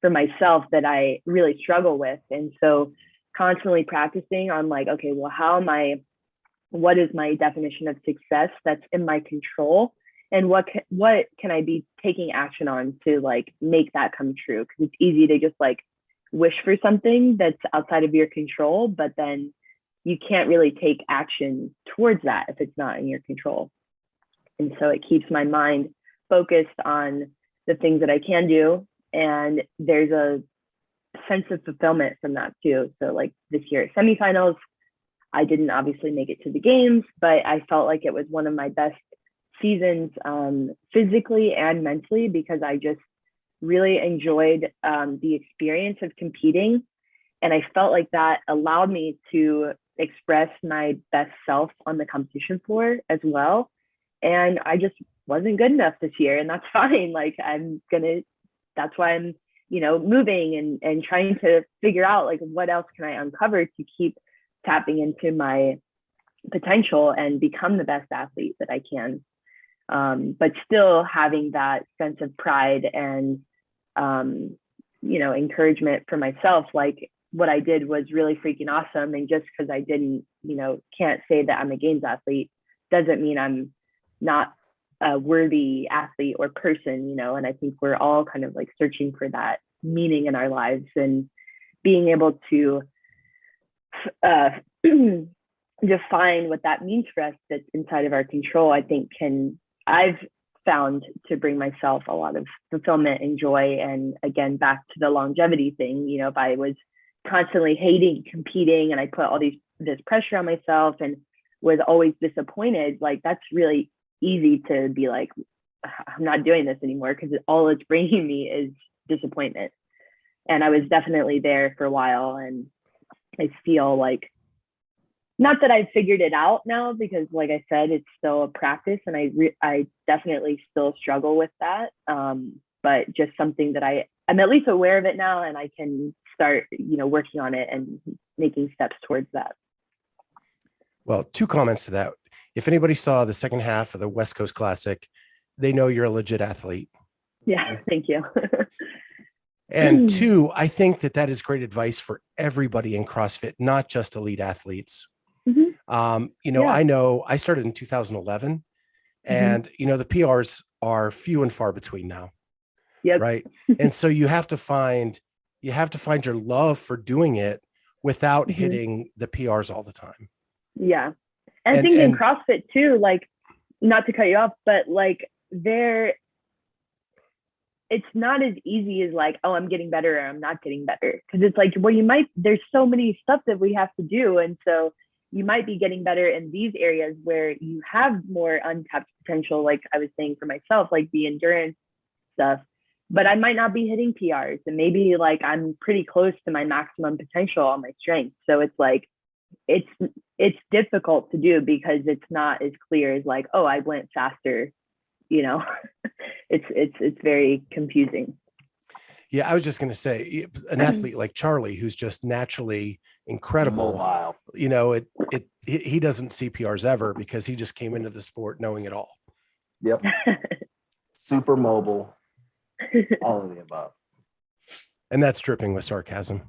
C: for myself that I really struggle with. And so constantly practicing on like, okay, well, what is my definition of success that's in my control, and what can I be taking action on to like make that come true? Because it's easy to just like wish for something that's outside of your control, but then you can't really take action towards that if it's not in your control. And so it keeps my mind focused on the things that I can do, and there's a sense of fulfillment from that too. So like this year at semifinals, I didn't obviously make it to the games, but I felt like it was one of my best seasons physically and mentally, because I just really enjoyed the experience of competing. And I felt like that allowed me to express my best self on the competition floor as well. And I just wasn't good enough this year, and that's fine. Like, that's why I'm, moving and trying to figure out like what else can I uncover to keep tapping into my potential and become the best athlete that I can. But still having that sense of pride and, encouragement for myself. Like, what I did was really freaking awesome. And just because I didn't, can't say that I'm a games athlete doesn't mean I'm not a worthy athlete or person, and I think we're all kind of like searching for that meaning in our lives, and being able to define what that means for us that's inside of our control, I think I've found to bring myself a lot of fulfillment and joy. And again, back to the longevity thing, if I was constantly hating competing and I put all this pressure on myself and was always disappointed, like that's really easy to be like, I'm not doing this anymore, because all it's bringing me is disappointment. And I was definitely there for a while, and I feel like, not that I've figured it out now, because like I said, it's still a practice, and I definitely still struggle with that. But just something that I'm at least aware of it now, and I can start, working on it and making steps towards that.
D: Well, 2 comments to that. If anybody saw the second half of the West Coast Classic, they know you're a legit athlete.
C: Yeah, thank you.
D: And 2, I think that is great advice for everybody in CrossFit, not just elite athletes.
C: Mm-hmm.
D: I know I started in 2011, and, the PRs are few and far between now.
C: Yep.
D: right? And so you have to find your love for doing it without hitting the PRs all the time.
C: Yeah. And I think in CrossFit too, like, not to cut you off, but like it's not as easy as like, oh, I'm getting better or I'm not getting better. Cause it's like, well, there's so many stuff that we have to do. And so you might be getting better in these areas where you have more untapped potential. Like I was saying for myself, like the endurance stuff, but I might not be hitting PRs, and maybe like I'm pretty close to my maximum potential on my strength. So it's like, it's difficult to do because it's not as clear as like, oh, I went faster, you know. It's very confusing.
D: Yeah, I was just going to say, an athlete like Charlie, who's just naturally incredible,
E: Wow.
D: you know, he doesn't see PRs ever because he just came into the sport knowing it all.
E: Yep. Super mobile, all of the above.
D: And that's dripping with sarcasm.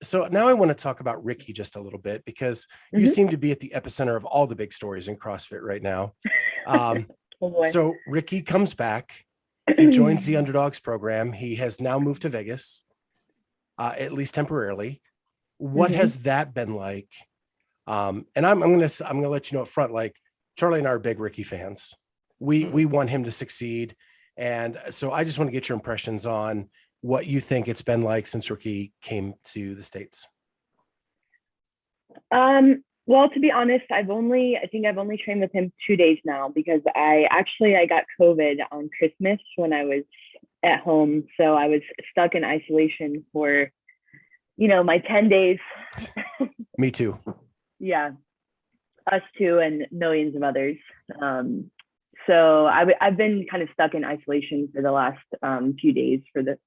D: So now I want to talk about Ricky just a little bit, because you seem to be at the epicenter of all the big stories in CrossFit right now. So Ricky comes back. He joins the Underdogs program. He has now moved to Vegas, at least temporarily. What has that been like? And I'm gonna let you know up front, like, Charlie and I are big Ricky fans. We want him to succeed. And so I just want to get your impressions on what you think it's been like since Ricky came to the States.
C: Well, to be honest, I think I've only trained with him 2 days now, because I got COVID on Christmas when I was at home. So I was stuck in isolation for, my 10 days.
D: Me too.
C: Yeah. Us too, and millions of others. So I've been kind of stuck in isolation for the last few days for the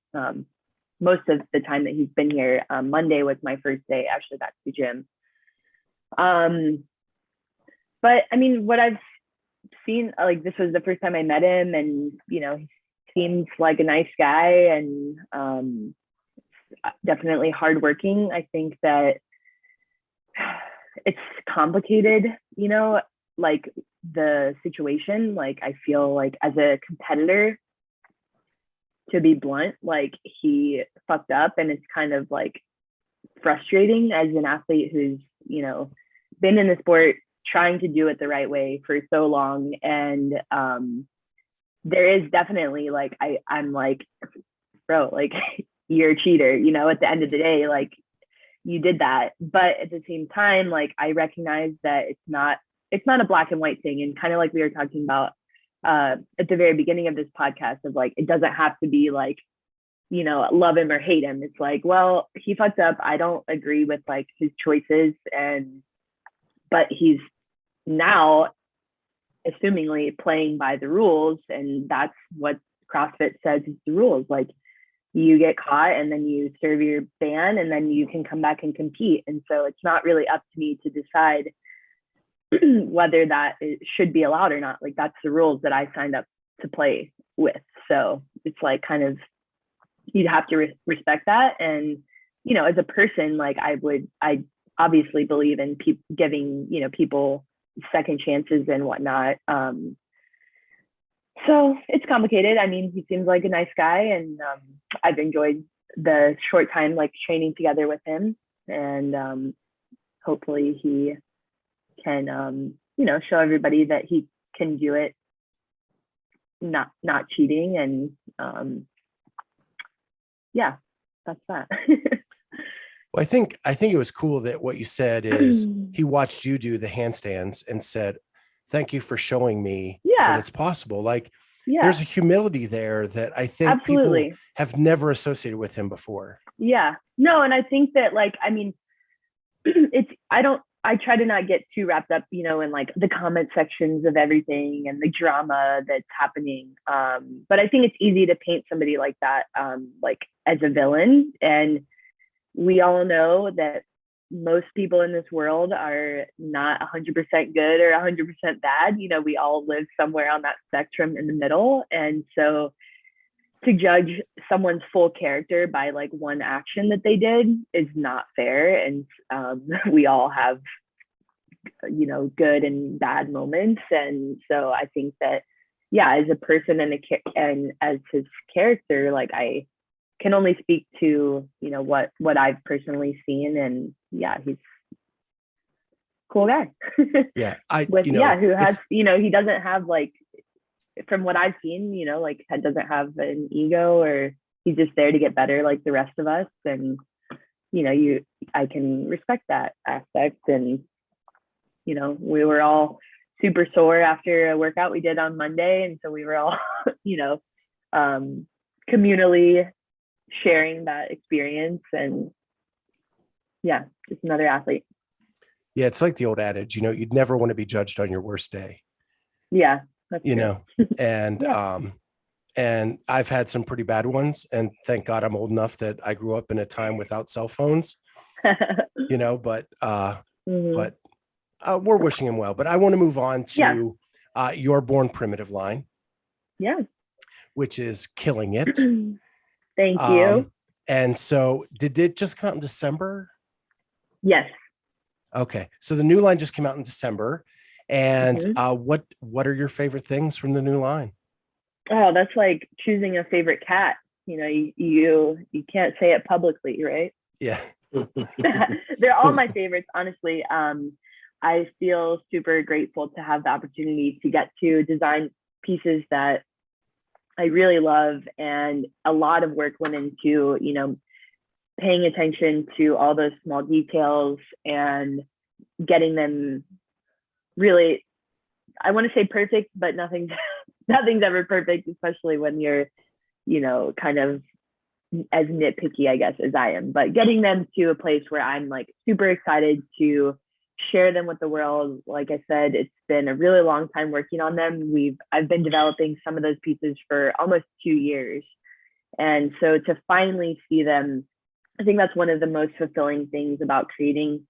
C: most of the time that he's been here. Monday was my first day actually back to the gym. But I mean, what I've seen, like, this was the first time I met him, and he seems like a nice guy, and definitely hardworking. I think that it's complicated, like the situation. Like, I feel like as a competitor, to be blunt, like, he fucked up, and it's kind of like frustrating as an athlete who's, been in the sport trying to do it the right way for so long. And there is definitely like, I'm like, bro, like, you're a cheater, at the end of the day, like, you did that. But at the same time, like, I recognize that it's not a black and white thing. And kind of like we were talking about at the very beginning of this podcast, of like, it doesn't have to be like, love him or hate him. It's like, well, he fucked up. I don't agree with like his choices, but he's now assumingly playing by the rules, and that's what CrossFit says is the rules. Like, you get caught and then you serve your ban, and then you can come back and compete. And so it's not really up to me to decide whether that should be allowed or not. Like, that's the rules that I signed up to play with. So it's like, kind of, you'd have to respect that. And, as a person, like, I obviously believe in giving, people second chances and whatnot. So it's complicated. I mean, he seems like a nice guy, and I've enjoyed the short time like training together with him, and hopefully he can, show everybody that he can do it, not cheating. And yeah, that's that.
D: Well, I think it was cool that what you said is he watched you do the handstands and said, "Thank you for showing me that it's possible." Like, there's a humility there that I think people have never associated with him before. Yeah,
C: no, and I think that, like, I mean, I try to not get too wrapped up, in like the comment sections of everything and the drama that's happening. But I think it's easy to paint somebody like that, like, as a villain. And we all know that most people in this world are not 100% good or 100% bad. We all live somewhere on that spectrum in the middle. And so to judge someone's full character by like one action that they did is not fair. And we all have, good and bad moments. And so I think that yeah, as a person and as his character, like I can only speak to, you know, what I've personally seen, and yeah, he's a cool guy.
D: Yeah,
C: who has, you know, he doesn't have like, from what I've seen, you know, like doesn't have an ego, or he's just there to get better like the rest of us. And, you know, I can respect that aspect. And, you know, we were all super sore after a workout we did on Monday. And so we were all, you know, communally sharing that experience. And yeah, just another athlete.
D: Yeah, it's like the old adage, you know, you'd never want to be judged on your worst day.
C: Yeah.
D: You know, and and I've had some pretty bad ones, and thank God I'm old enough that I grew up in a time without cell phones. You know, but we're wishing him well. But I want to move on to your Born Primitive line, which is killing it.
C: Thank you.
D: And so, did it just come out in December?
C: Yes.
D: Okay, so the new line just came out in December. And what are your favorite things from the new line?
C: Oh, that's like choosing a favorite cat. You know, you can't say it publicly, right?
D: Yeah.
C: They're all my favorites, honestly. I feel super grateful to have the opportunity to get to design pieces that I really love, and a lot of work went into, you know, paying attention to all those small details and getting them really, I want to say perfect, but nothing's ever perfect, especially when you're, you know, kind of as nitpicky, I guess, as I am. But getting them to a place where I'm like super excited to share them with the world. Like I said, it's been a really long time working on them. I've been developing some of those pieces for almost 2 years. And so to finally see them, I think that's one of the most fulfilling things about creating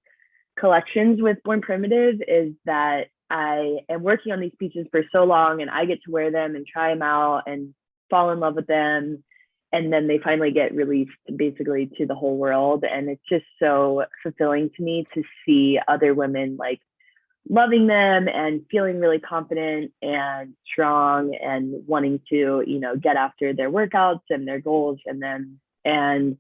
C: collections with Born Primitive, is that I am working on these pieces for so long, and I get to wear them and try them out and fall in love with them. And then they finally get released basically to the whole world. And it's just so fulfilling to me to see other women like loving them and feeling really confident and strong and wanting to, you know, get after their workouts and their goals. And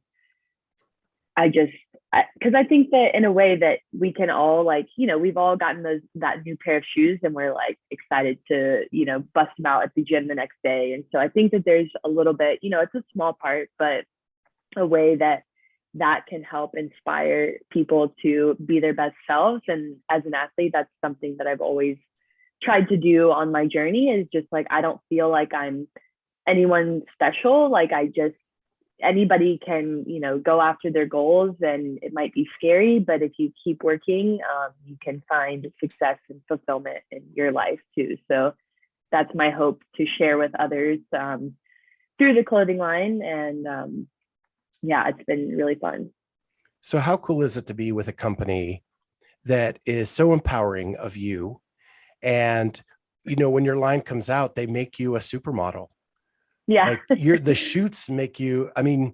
C: because I think that in a way that we can all, like, you know, we've all gotten that new pair of shoes, and we're like excited to, you know, bust them out at the gym the next day. And so I think that there's a little bit, you know, it's a small part, but a way that can help inspire people to be their best selves. And as an athlete, that's something that I've always tried to do on my journey, is just like, I don't feel like I'm anyone special. Like anybody can, you know, go after their goals, and it might be scary, but if you keep working, you can find success and fulfillment in your life too. So that's my hope to share with others through the clothing line. And yeah, it's been really fun.
D: So how cool is it to be with a company that is so empowering of you? And, you know, when your line comes out, they make you a supermodel.
C: Yeah.
D: Like the shoots make you, I mean,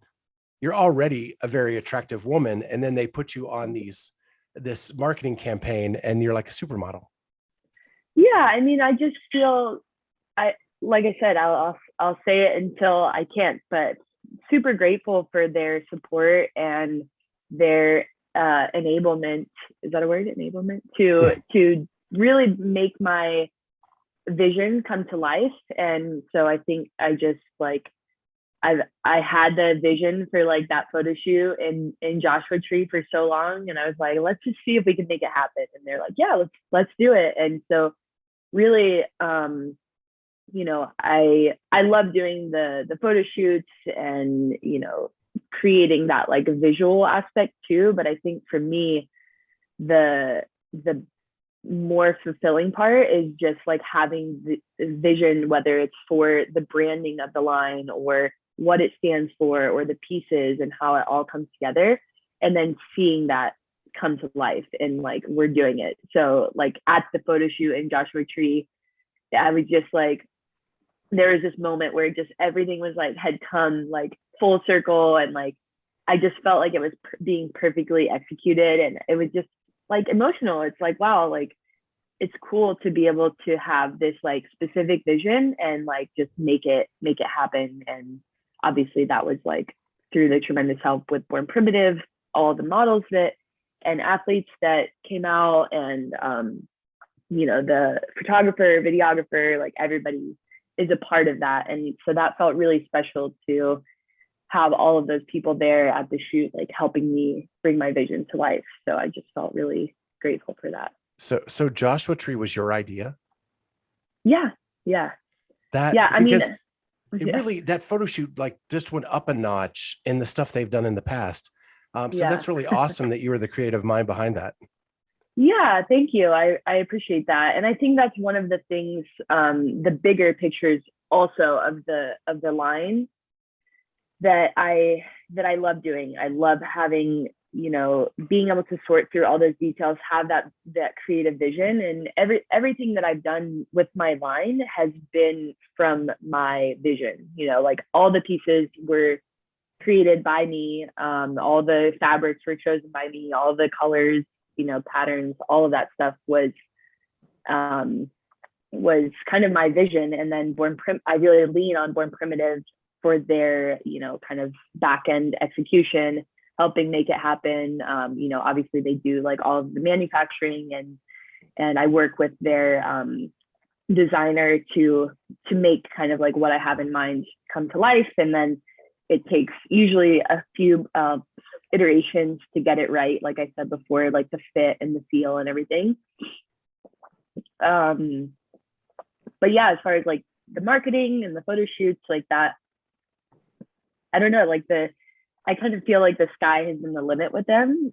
D: you're already a very attractive woman, and then they put you on this marketing campaign, and you're like a supermodel.
C: Yeah. I mean, I just feel, like I said, I'll say it until I can't, but super grateful for their support and their enablement. Is that a word? Enablement to really make my vision come to life. And so I think I just like, I had the vision for like that photo shoot in Joshua Tree for so long, and I was like, let's just see if we can make it happen. And they're like, yeah, let's do it. And so really, you know, I love doing the photo shoots and, you know, creating that like visual aspect too. But I think for me, the more fulfilling part is just like having the vision, whether it's for the branding of the line or what it stands for or the pieces and how it all comes together, and then seeing that come to life and like we're doing it. So like at the photo shoot in Joshua Tree, I was just like, there was this moment where just everything was like had come like full circle, and like I just felt like it was being perfectly executed, and it was just like emotional. It's like, wow, like it's cool to be able to have this like specific vision and like just make it happen. And obviously that was like through the tremendous help with Born Primitive, all the models that and athletes that came out, and the photographer, videographer, like everybody is a part of that. And so that felt really special to have all of those people there at the shoot, like helping me bring my vision to life. So I just felt really grateful for that.
D: So Joshua Tree was your idea?
C: Yeah.
D: That photo shoot like just went up a notch in the stuff they've done in the past. So that's really awesome that you were the creative mind behind that.
C: Yeah, thank you. I appreciate that. And I think that's one of the things, the bigger pictures also of the line that I love doing. I love having, being able to sort through all those details, have that creative vision, and everything that I've done with my line has been from my vision. Like all the pieces were created by me. All the fabrics were chosen by me, all the colors, patterns, all of that stuff was kind of my vision. And then I really lean on Born Primitive for their, kind of back end execution, helping make it happen. Obviously they do like all of the manufacturing, and I work with their designer to make kind of like what I have in mind come to life. And then it takes usually a few iterations to get it right. Like I said before, like the fit and the feel and everything. But yeah, as far as like the marketing and the photo shoots like that, I don't know, like I kind of feel like the sky has been the limit with them,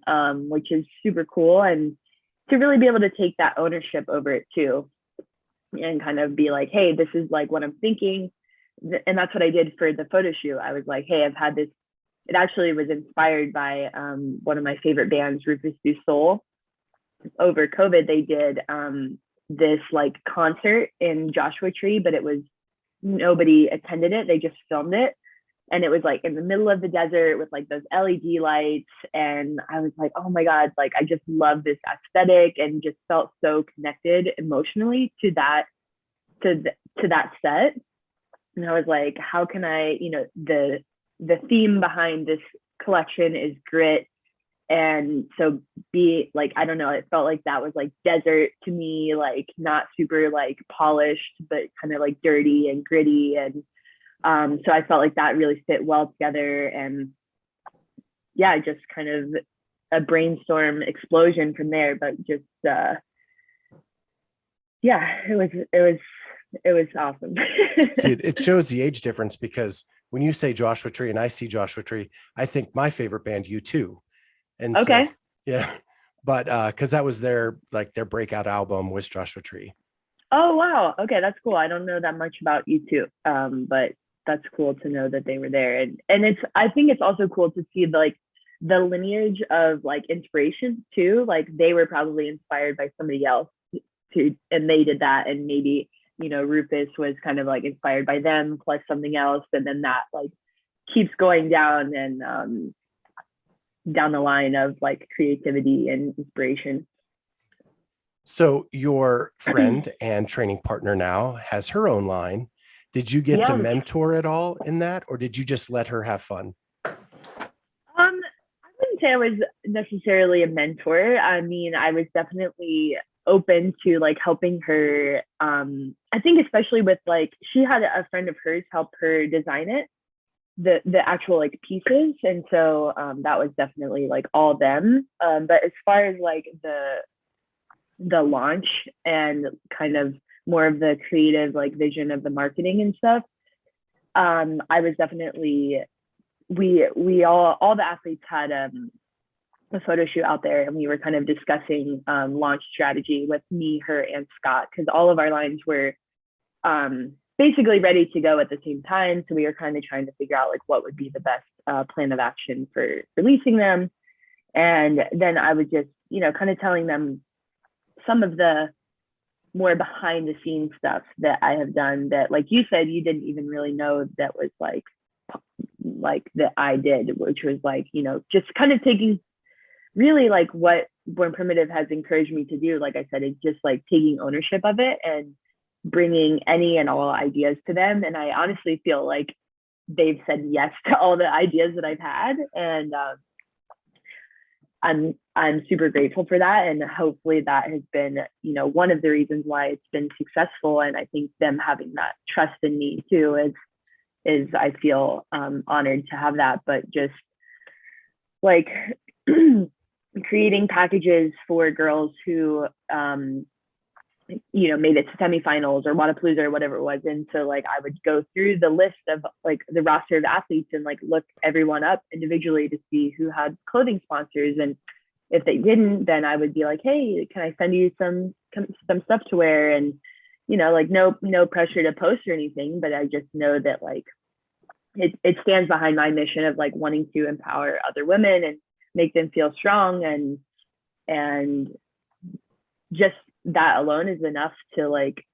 C: which is super cool. And to really be able to take that ownership over it too, and kind of be like, hey, this is like what I'm thinking. And that's what I did for the photo shoot. I was like, hey, I've had this. It actually was inspired by one of my favorite bands, Rufus Du Sol. Over COVID, they did this like concert in Joshua Tree, but nobody attended it. They just filmed it. And it was like in the middle of the desert with like those LED lights. And I was like, oh my God, like I just love this aesthetic, and just felt so connected emotionally to that set. And I was like, how can I, the theme behind this collection is grit. And so I don't know, it felt like that was like desert to me, like not super like polished, but kind of like dirty and gritty. And so I felt like that really fit well together. And yeah, just kind of a brainstorm explosion from there. But just it was awesome.
D: See, it shows the age difference, because when you say Joshua Tree and I see Joshua Tree, I think my favorite band, U2. And
C: okay.
D: So, yeah, but because that was their breakout album was Joshua Tree.
C: Oh wow, okay, that's cool. I don't know that much about U2, but that's cool to know that they were there. And I think it's also cool to see like the lineage of like inspiration too. Like they were probably inspired by somebody else too, and they did that, and maybe Rufus was kind of like inspired by them plus something else, and then that like keeps going down and down the line of like creativity and inspiration.
D: So your friend and training partner now has her own line. Did you get to mentor at all in that, or did you just let her have fun?
C: I wouldn't say I was necessarily a mentor. I mean, I was definitely open to like helping her. I think especially with like, she had a friend of hers help her design it, the actual like pieces. And so that was definitely like all them. But as far as like the launch and kind of more of the creative like vision of the marketing and stuff, I was definitely, we all the athletes had a photo shoot out there, and we were kind of discussing launch strategy with me, her, and Scott, because all of our lines were basically ready to go at the same time. So we were kind of trying to figure out like what would be the best plan of action for releasing them. And then I was just, kind of telling them some of the more behind the scenes stuff that I have done that, like you said, you didn't even really know that was like that I did, which was like, just kind of taking really like what Born Primitive has encouraged me to do, like I said, is just like taking ownership of it and bringing any and all ideas to them. And I honestly feel like they've said yes to all the ideas that I've had. And I'm super grateful for that. And hopefully that has been, one of the reasons why it's been successful. And I think them having that trust in me too is I feel honored to have that. But just like creating packages for girls who made it to semifinals or Wadapalooza or whatever it was. And so like I would go through the list of like the roster of athletes and like look everyone up individually to see who had clothing sponsors. And if they didn't, then I would be like, hey, can I send you some stuff to wear? And like no pressure to post or anything, but I just know that like it stands behind my mission of like wanting to empower other women and make them feel strong, and just that alone is enough to like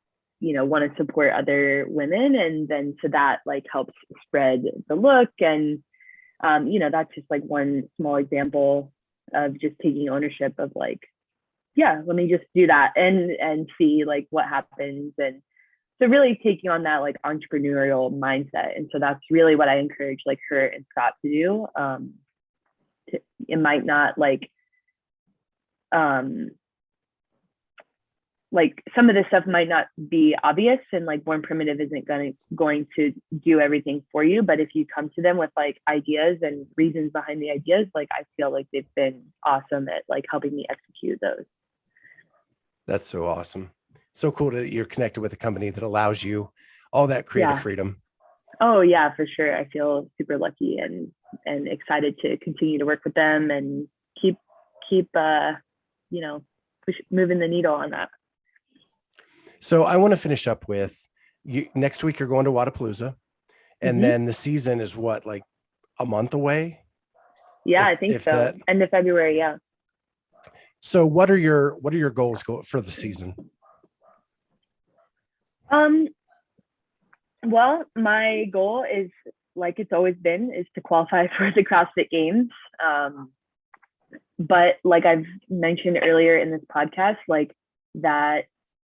C: want to support other women, and then so that like helps spread the look. And that's just like one small example of just taking ownership of like, yeah, let me just do that and see like what happens. And so really taking on that like entrepreneurial mindset. And so that's really what I encourage like her and Scott to do. It might not like some of this stuff might not be obvious, and like Born Primitive isn't going to do everything for you. But if you come to them with like ideas and reasons behind the ideas, like I feel like they've been awesome at like helping me execute those.
D: That's so awesome. So cool that you're connected with a company that allows you all that creative freedom.
C: Oh yeah, for sure. I feel super lucky and excited to continue to work with them and keep moving the needle on that.
D: So I want to finish up with you. Next week, you're going to Wadapalooza, and then the season is what, like a month away?
C: Yeah, I think so.
D: That...
C: End of February. Yeah.
D: So what are your goals for the season?
C: Well, my goal is, like it's always been, is to qualify for the CrossFit Games. But like I've mentioned earlier in this podcast, like that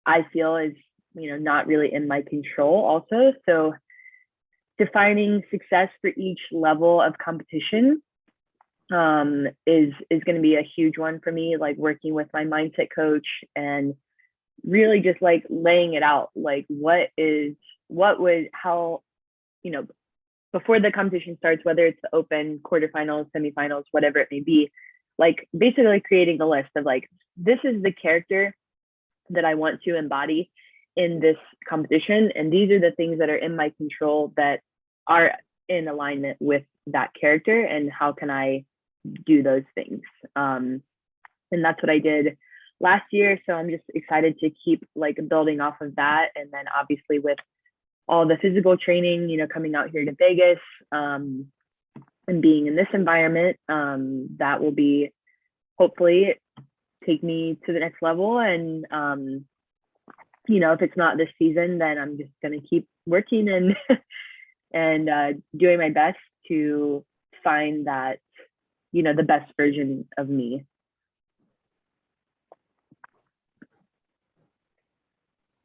C: I feel is, not really in my control also. So defining success for each level of competition is going to be a huge one for me, like working with my mindset coach and really just like laying it out, like how before the competition starts, whether it's the open, quarterfinals, semifinals, whatever it may be, like basically creating a list of like, this is the character that I want to embody in this competition. And these are the things that are in my control that are in alignment with that character, and how can I do those things. And that's what I did last year. So I'm just excited to keep like building off of that. And then obviously with all the physical training, coming out here to Vegas and being in this environment, that will be hopefully take me to the next level. And, if it's not this season, then I'm just going to keep working and doing my best to find that, the best version of me.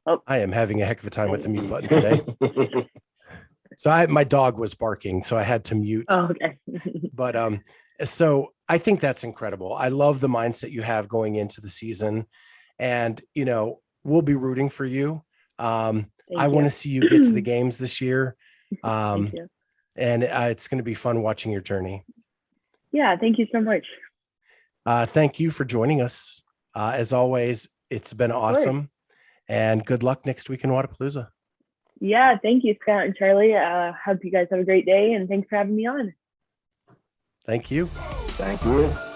C: Oh.
D: I am having a heck of a time with the mute button today. So my dog was barking, so I had to mute.
C: Oh, okay.
D: But so I think that's incredible. I love the mindset you have going into the season, and we'll be rooting for you. I want to see you get to the games this year.
C: Thank you.
D: And it's going to be fun watching your journey.
C: Yeah, thank you so much.
D: Thank you for joining us. As always, it's been awesome. And good luck next week in Wadapalooza.
C: Yeah, thank you, Scott and Charlie. Hope you guys have a great day, and thanks for having me on.
D: Thank you.
E: Thank you.